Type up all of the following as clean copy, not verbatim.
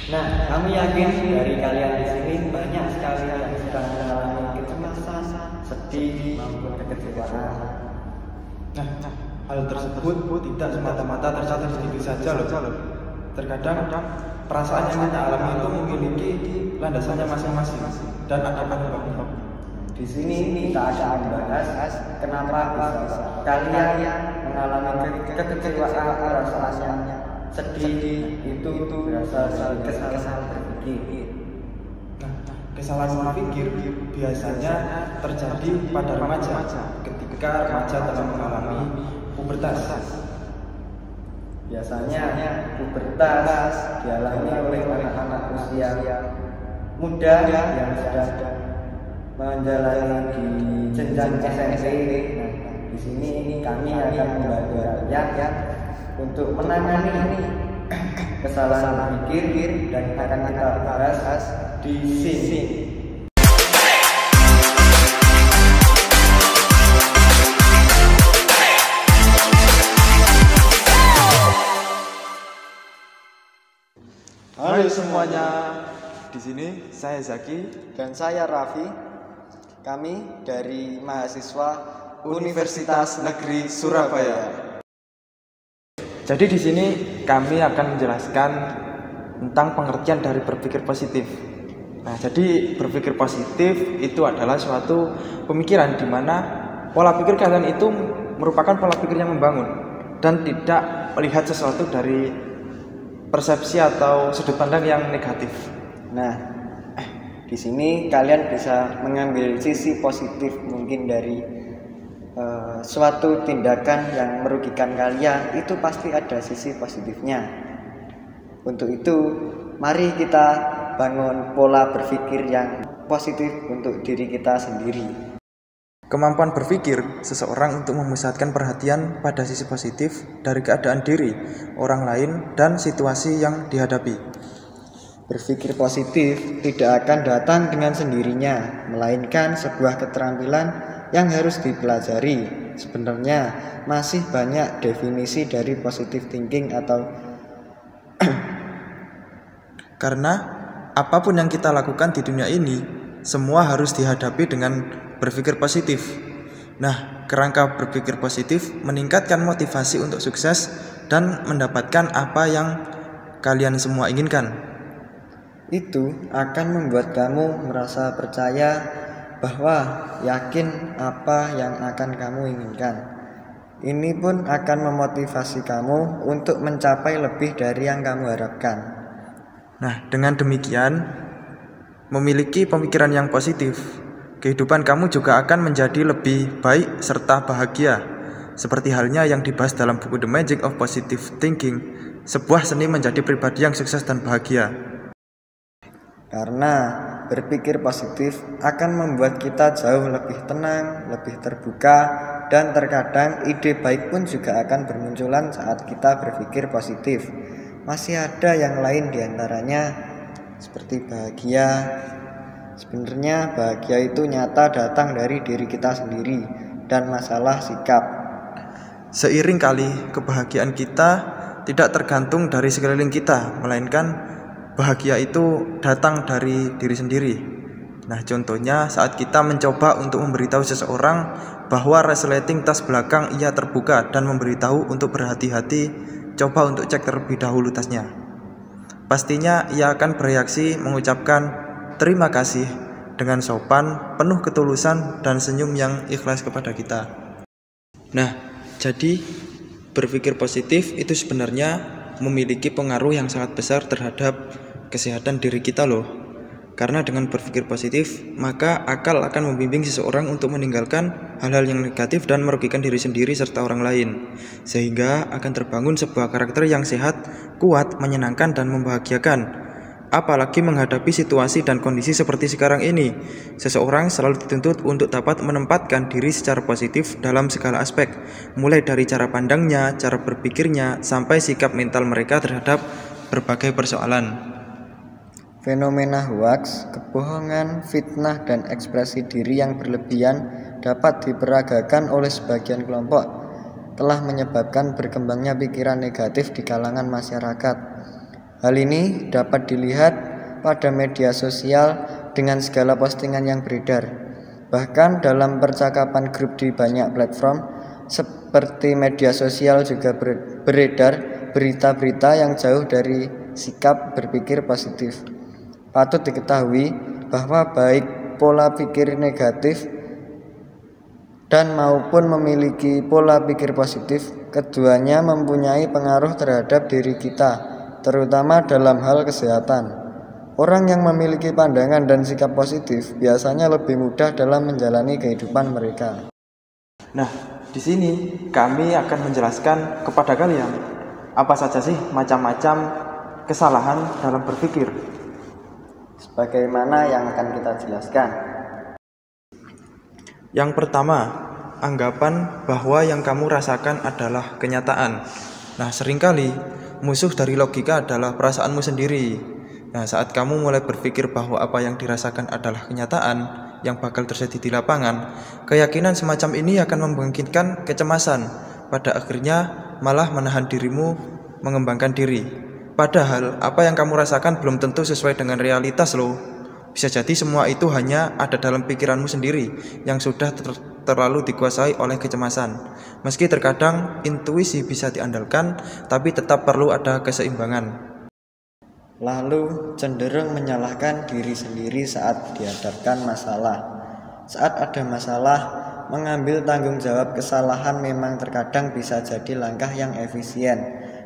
Nah, kami yakin dari kalian di sini banyak sekali yang sedang mengalami kecemasan, sedih, maupun kekecewaan. Nah, hal tersebut tidak semata-mata tercatat begitu saja loh. Terkadang perasaan yang kita alami itu memiliki landasannya masing-masing dan ada penyebabnya. Di sini kita akan membahas kenapa bisa kalian mengalami kekecewaan, rasanya sedih itu berasal dari kesalahan berpikir. Nah, kesalahan berpikir biasanya terjadi pada remaja ketika remaja dalam mengalami pubertas. Biasanya pubertas dialami oleh anak-anak usia muda yang sedang menjalani di jenjang SMP. Nah, di sini kami akan membantu kalian untuk menangani kesalahan berpikir dan akan kita bahas di sini. Halo semuanya, di sini saya Zaki Dan saya Raffi. Kami dari mahasiswa Universitas Negeri Surabaya. Jadi di sini kami akan menjelaskan tentang pengertian dari berpikir positif. Nah, jadi berpikir positif itu adalah suatu pemikiran di mana pola pikir kalian itu merupakan pola pikir yang membangun dan tidak melihat sesuatu dari persepsi atau sudut pandang yang negatif. Nah, di sini kalian bisa mengambil sisi positif mungkin dari suatu tindakan yang merugikan kalian, itu pasti ada sisi positifnya. Untuk itu, mari kita bangun pola berpikir yang positif untuk diri kita sendiri. Kemampuan berpikir seseorang untuk memusatkan perhatian pada sisi positif dari keadaan diri, orang lain, dan situasi yang dihadapi. Berpikir positif tidak akan datang dengan sendirinya, melainkan sebuah keterampilan yang harus dipelajari. Sebenarnya masih banyak definisi dari positive thinking atau Karena apapun yang kita lakukan di dunia ini, semua harus dihadapi dengan berpikir positif. Nah, kerangka berpikir positif meningkatkan motivasi untuk sukses dan mendapatkan apa yang kalian semua inginkan. itu akan membuat kamu merasa percaya bahwa yakin apa yang akan kamu inginkan. Ini pun akan memotivasi kamu untuk mencapai lebih dari yang kamu harapkan. Nah, dengan demikian, memiliki pemikiran yang positif, kehidupan kamu juga akan menjadi lebih baik serta bahagia. Seperti halnya yang dibahas dalam buku The Magic of Positive Thinking, sebuah seni menjadi pribadi yang sukses dan bahagia. Karena berpikir positif akan membuat kita jauh lebih tenang, lebih terbuka, dan terkadang ide baik pun juga akan bermunculan saat kita berpikir positif. Masih ada yang lain diantaranya seperti bahagia. Sebenarnya bahagia itu nyata datang dari diri kita sendiri dan masalah sikap. Seiring kali kebahagiaan kita tidak tergantung dari sekeliling kita, melainkan bahagia itu datang dari diri sendiri. Nah, contohnya saat kita mencoba untuk memberitahu seseorang bahwa resleting tas belakang ia terbuka dan memberitahu untuk berhati-hati, coba untuk cek terlebih dahulu tasnya. Pastinya ia akan bereaksi mengucapkan terima kasih dengan sopan, penuh ketulusan dan senyum yang ikhlas kepada kita. Nah, jadi berpikir positif itu sebenarnya memiliki pengaruh yang sangat besar terhadap kesehatan diri kita loh. Karena dengan berpikir positif, maka akal akan membimbing seseorang untuk meninggalkan hal-hal yang negatif dan merugikan diri sendiri serta orang lain. Sehingga akan terbangun sebuah karakter yang sehat, kuat, menyenangkan dan membahagiakan. Apalagi menghadapi situasi dan kondisi seperti sekarang ini, seseorang selalu dituntut untuk dapat menempatkan diri secara positif dalam segala aspek, mulai dari cara pandangnya, cara berpikirnya, sampai sikap mental mereka terhadap berbagai persoalan. Fenomena hoaks, kebohongan, fitnah, dan ekspresi diri yang berlebihan dapat diperagakan oleh sebagian kelompok, telah menyebabkan berkembangnya pikiran negatif di kalangan masyarakat. Hal ini dapat dilihat pada media sosial dengan segala postingan yang beredar. Bahkan dalam percakapan grup di banyak platform seperti media sosial juga beredar berita-berita yang jauh dari sikap berpikir positif. Patut diketahui bahwa baik pola pikir negatif dan maupun memiliki pola pikir positif, keduanya mempunyai pengaruh terhadap diri kita, terutama dalam hal kesehatan. Orang yang memiliki pandangan dan sikap positif biasanya lebih mudah dalam menjalani kehidupan mereka. Nah, di sini kami akan menjelaskan kepada kalian apa saja sih macam-macam kesalahan dalam berpikir. Sebagaimana yang akan kita jelaskan. Yang pertama, anggapan bahwa yang kamu rasakan adalah kenyataan. Nah, seringkali musuh dari logika adalah perasaanmu sendiri. Nah, saat kamu mulai berpikir bahwa apa yang dirasakan adalah kenyataan yang bakal terjadi di lapangan, keyakinan semacam ini akan membangkitkan kecemasan. Pada akhirnya malah menahan dirimu mengembangkan diri. Padahal apa yang kamu rasakan belum tentu sesuai dengan realitas loh. Bisa jadi semua itu hanya ada dalam pikiranmu sendiri yang sudah terlalu dikuasai oleh kecemasan. Meski terkadang intuisi bisa diandalkan, tapi tetap perlu ada keseimbangan. Lalu cenderung menyalahkan diri sendiri saat dihadapkan masalah. Saat ada masalah, mengambil tanggung jawab kesalahan memang terkadang bisa jadi langkah yang efisien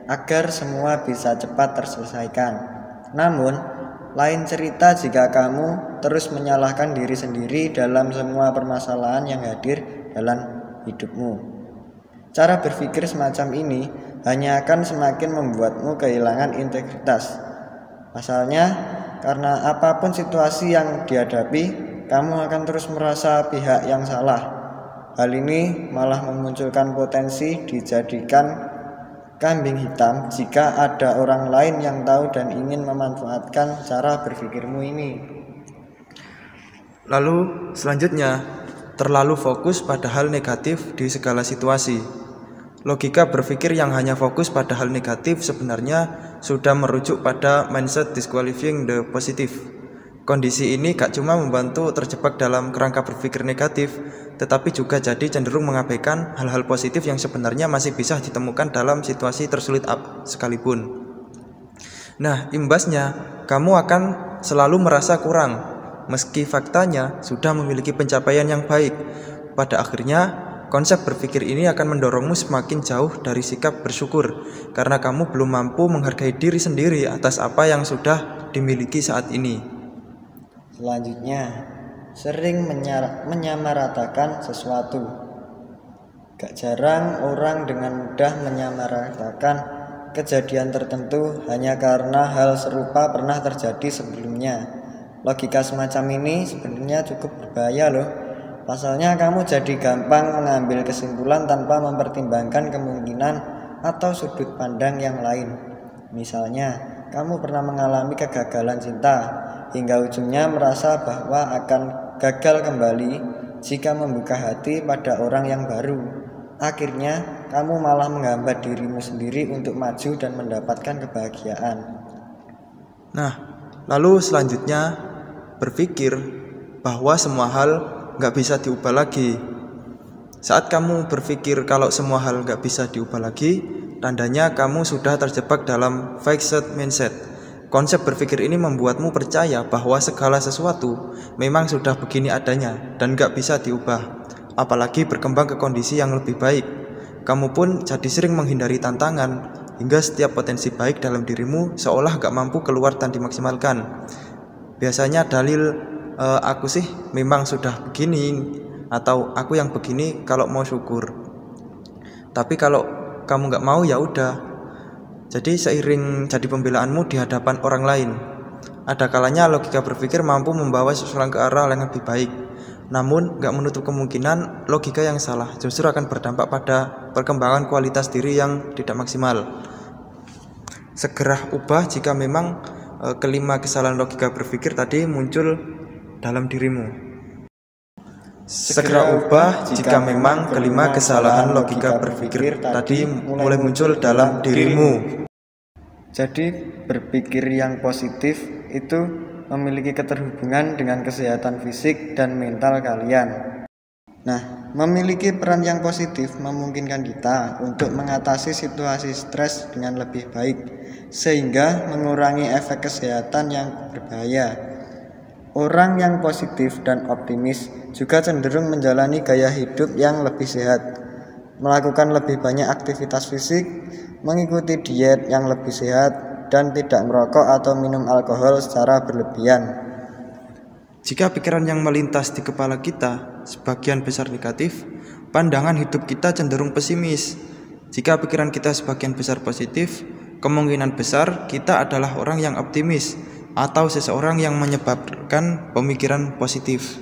agar semua bisa cepat terselesaikan. Namun, lain cerita jika kamu terus menyalahkan diri sendiri dalam semua permasalahan yang hadir dalam hidupmu. Cara berpikir semacam ini hanya akan semakin membuatmu kehilangan integritas. Pasalnya, karena apapun situasi yang dihadapi, kamu akan terus merasa pihak yang salah. Hal ini malah memunculkan potensi dijadikan kambing hitam jika ada orang lain yang tahu dan ingin memanfaatkan cara berpikirmu ini. Lalu selanjutnya, terlalu fokus pada hal negatif di segala situasi. Logika berpikir yang hanya fokus pada hal negatif sebenarnya sudah merujuk pada mindset disqualifying the positive. Kondisi ini gak cuma membantu terjebak dalam kerangka berpikir negatif, tetapi juga jadi cenderung mengabaikan hal-hal positif yang sebenarnya masih bisa ditemukan dalam situasi tersulit sekalipun. Nah, imbasnya, kamu akan selalu merasa kurang, meski faktanya sudah memiliki pencapaian yang baik. Pada akhirnya, konsep berpikir ini akan mendorongmu semakin jauh dari sikap bersyukur, karena kamu belum mampu menghargai diri sendiri atas apa yang sudah dimiliki saat ini. Selanjutnya, sering menyamaratakan sesuatu. Gak jarang orang dengan mudah menyamaratakan kejadian tertentu hanya karena hal serupa pernah terjadi sebelumnya. Logika semacam ini sebenarnya cukup berbahaya loh. Pasalnya kamu jadi gampang mengambil kesimpulan tanpa mempertimbangkan kemungkinan atau sudut pandang yang lain. Misalnya, kamu pernah mengalami kegagalan cinta, hingga ujungnya merasa bahwa akan gagal kembali jika membuka hati pada orang yang baru. Akhirnya, kamu malah menghambat dirimu sendiri untuk maju dan mendapatkan kebahagiaan. Nah, lalu selanjutnya, berpikir bahwa semua hal gak bisa diubah lagi. Saat kamu berpikir kalau semua hal gak bisa diubah lagi, tandanya kamu sudah terjebak dalam fixed mindset. Konsep berpikir ini membuatmu percaya bahwa segala sesuatu memang sudah begini adanya dan gak bisa diubah, apalagi berkembang ke kondisi yang lebih baik. Kamu pun jadi sering menghindari tantangan, hingga setiap potensi baik dalam dirimu seolah gak mampu keluar dan dimaksimalkan. Biasanya dalil aku sih memang sudah begini, atau aku yang begini kalau mau syukur. Tapi kalau kamu gak mau ya udah. Jadi seiring jadi pembelaanmu di hadapan orang lain, ada kalanya logika berpikir mampu membawa seseorang ke arah yang lebih baik. Namun gak menutup kemungkinan logika yang salah justru akan berdampak pada perkembangan kualitas diri yang tidak maksimal. Segera ubah jika memang kelima kesalahan logika berpikir tadi muncul dalam dirimu. Segera ubah jika memang kelima kesalahan logika berpikir tadi mulai muncul dalam dirimu. Jadi berpikir yang positif itu memiliki keterhubungan dengan kesehatan fisik dan mental kalian. Nah, memiliki peran yang positif memungkinkan kita untuk mengatasi situasi stres dengan lebih baik, sehingga mengurangi efek kesehatan yang berbahaya. Orang yang positif dan optimis juga cenderung menjalani gaya hidup yang lebih sehat, melakukan lebih banyak aktivitas fisik, mengikuti diet yang lebih sehat, dan tidak merokok atau minum alkohol secara berlebihan. Jika pikiran yang melintas di kepala kita sebagian besar negatif, pandangan hidup kita cenderung pesimis. Jika pikiran kita sebagian besar positif, kemungkinan besar kita adalah orang yang optimis atau seseorang yang menyebabkan pemikiran positif.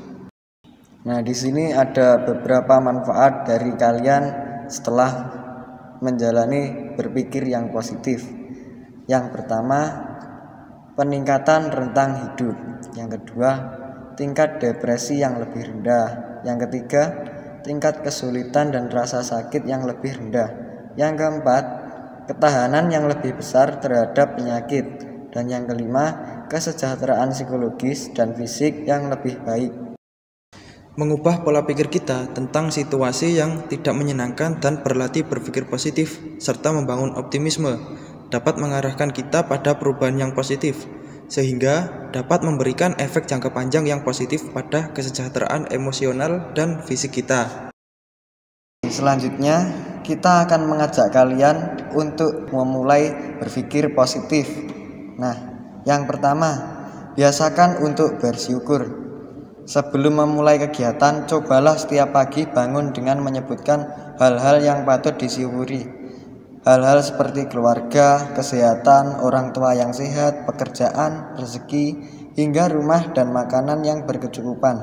Nah, di sini ada beberapa manfaat dari kalian setelah menjalani berpikir yang positif. Yang pertama, peningkatan rentang hidup. Yang kedua, tingkat depresi yang lebih rendah. Yang ketiga, tingkat kesulitan dan rasa sakit yang lebih rendah. Yang keempat, ketahanan yang lebih besar terhadap penyakit. Dan yang kelima, kesejahteraan psikologis dan fisik yang lebih baik. Mengubah pola pikir kita tentang situasi yang tidak menyenangkan dan berlatih berpikir positif serta membangun optimisme dapat mengarahkan kita pada perubahan yang positif, sehingga dapat memberikan efek jangka panjang yang positif pada kesejahteraan emosional dan fisik kita. Selanjutnya, kita akan mengajak kalian untuk memulai berpikir positif. Nah, yang pertama, biasakan untuk bersyukur. Sebelum memulai kegiatan, cobalah setiap pagi bangun dengan menyebutkan hal-hal yang patut disyukuri. Hal-hal seperti keluarga, kesehatan, orang tua yang sehat, pekerjaan, rezeki, hingga rumah dan makanan yang berkecukupan.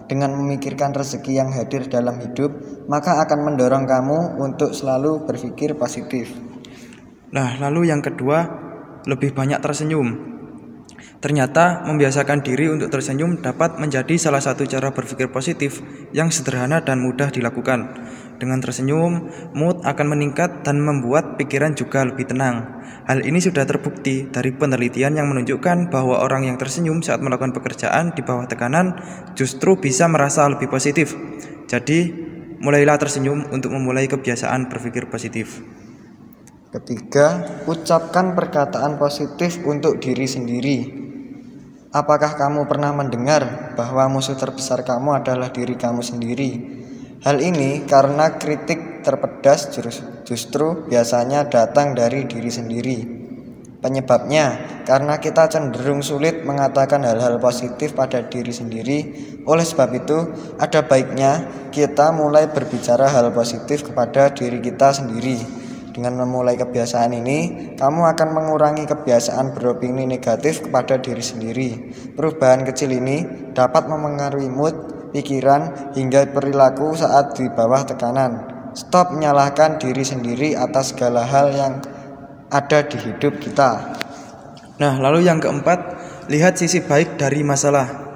Dengan memikirkan rezeki yang hadir dalam hidup, maka akan mendorong kamu untuk selalu berpikir positif. Nah, lalu yang kedua, lebih banyak tersenyum. Ternyata membiasakan diri untuk tersenyum dapat menjadi salah satu cara berpikir positif yang sederhana dan mudah dilakukan. Dengan tersenyum, mood akan meningkat dan membuat pikiran juga lebih tenang. Hal ini sudah terbukti dari penelitian yang menunjukkan bahwa orang yang tersenyum saat melakukan pekerjaan di bawah tekanan justru bisa merasa lebih positif. Jadi, mulailah tersenyum untuk memulai kebiasaan berpikir positif. Ketiga, ucapkan perkataan positif untuk diri sendiri. Apakah kamu pernah mendengar bahwa musuh terbesar kamu adalah diri kamu sendiri? Hal ini karena kritik terpedas justru biasanya datang dari diri sendiri. Penyebabnya karena kita cenderung sulit mengatakan hal-hal positif pada diri sendiri. Oleh sebab itu, ada baiknya kita mulai berbicara hal positif kepada diri kita sendiri. Dengan memulai kebiasaan ini, kamu akan mengurangi kebiasaan beropini negatif kepada diri sendiri. Perubahan kecil ini dapat memengaruhi mood, pikiran, hingga perilaku saat di bawah tekanan. Stop menyalahkan diri sendiri atas segala hal yang ada di hidup kita. Nah, lalu yang keempat, lihat sisi baik dari masalah.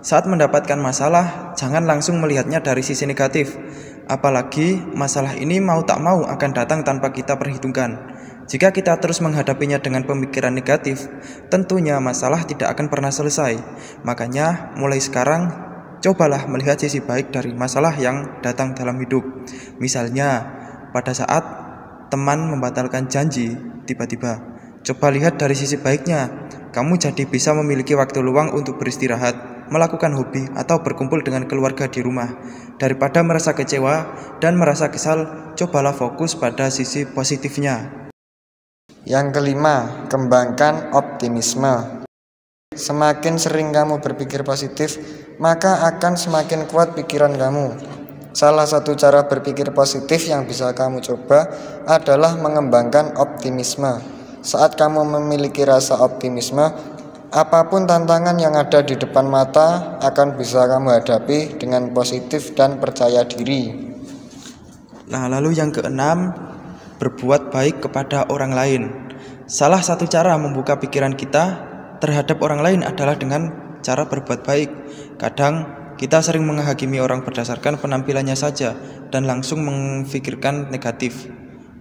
Saat mendapatkan masalah, jangan langsung melihatnya dari sisi negatif. Apalagi masalah ini mau tak mau akan datang tanpa kita perhitungkan. Jika kita terus menghadapinya dengan pemikiran negatif, tentunya masalah tidak akan pernah selesai. Makanya mulai sekarang, cobalah melihat sisi baik dari masalah yang datang dalam hidup. Misalnya, pada saat teman membatalkan janji tiba-tiba, coba lihat dari sisi baiknya. Kamu jadi bisa memiliki waktu luang untuk beristirahat, melakukan hobi, atau berkumpul dengan keluarga di rumah. Daripada merasa kecewa dan merasa kesal, cobalah fokus pada sisi positifnya. Yang kelima, kembangkan optimisme. Semakin sering kamu berpikir positif, maka akan semakin kuat pikiran kamu. Salah satu cara berpikir positif yang bisa kamu coba adalah mengembangkan optimisme. Saat kamu memiliki rasa optimisme, apapun tantangan yang ada di depan mata akan bisa kamu hadapi dengan positif dan percaya diri. Nah, lalu yang keenam, berbuat baik kepada orang lain. Salah satu cara membuka pikiran kita terhadap orang lain adalah dengan cara berbuat baik. Kadang kita sering menghakimi orang berdasarkan penampilannya saja dan langsung memikirkan negatif.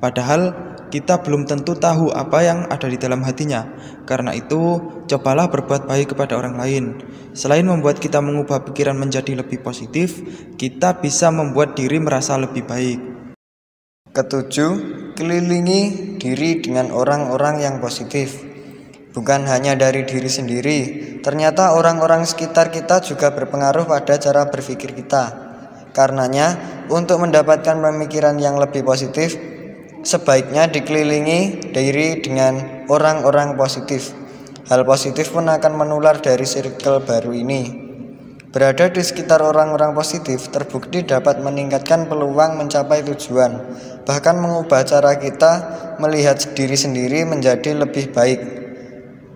Padahal kita belum tentu tahu apa yang ada di dalam hatinya. Karena itu, cobalah berbuat baik kepada orang lain. Selain membuat kita mengubah pikiran menjadi lebih positif, kita bisa membuat diri merasa lebih baik. Ketujuh, kelilingi diri dengan orang-orang yang positif. Bukan hanya dari diri sendiri, ternyata orang-orang sekitar kita juga berpengaruh pada cara berpikir kita. Karenanya, untuk mendapatkan pemikiran yang lebih positif, sebaiknya dikelilingi diri dengan orang-orang positif. Hal positif pun akan menular dari circle baru ini. Berada di sekitar orang-orang positif terbukti dapat meningkatkan peluang mencapai tujuan, bahkan mengubah cara kita melihat diri sendiri menjadi lebih baik.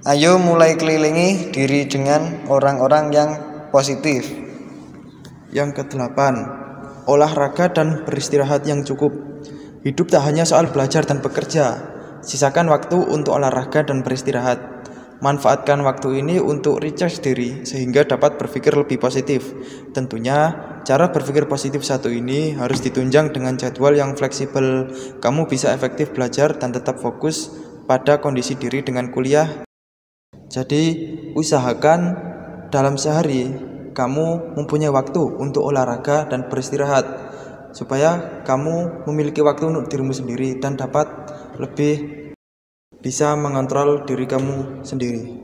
Ayo mulai kelilingi diri dengan orang-orang yang positif. Yang kedelapan, olahraga dan beristirahat yang cukup. Hidup tak hanya soal belajar dan bekerja. Sisakan waktu untuk olahraga dan beristirahat. Manfaatkan waktu ini untuk recharge diri sehingga dapat berpikir lebih positif. Tentunya, cara berpikir positif satu ini harus ditunjang dengan jadwal yang fleksibel. Kamu bisa efektif belajar dan tetap fokus pada kondisi diri dengan kuliah. Jadi, usahakan dalam sehari kamu mempunyai waktu untuk olahraga dan beristirahat, supaya kamu memiliki waktu untuk dirimu sendiri dan dapat lebih bisa mengontrol diri kamu sendiri.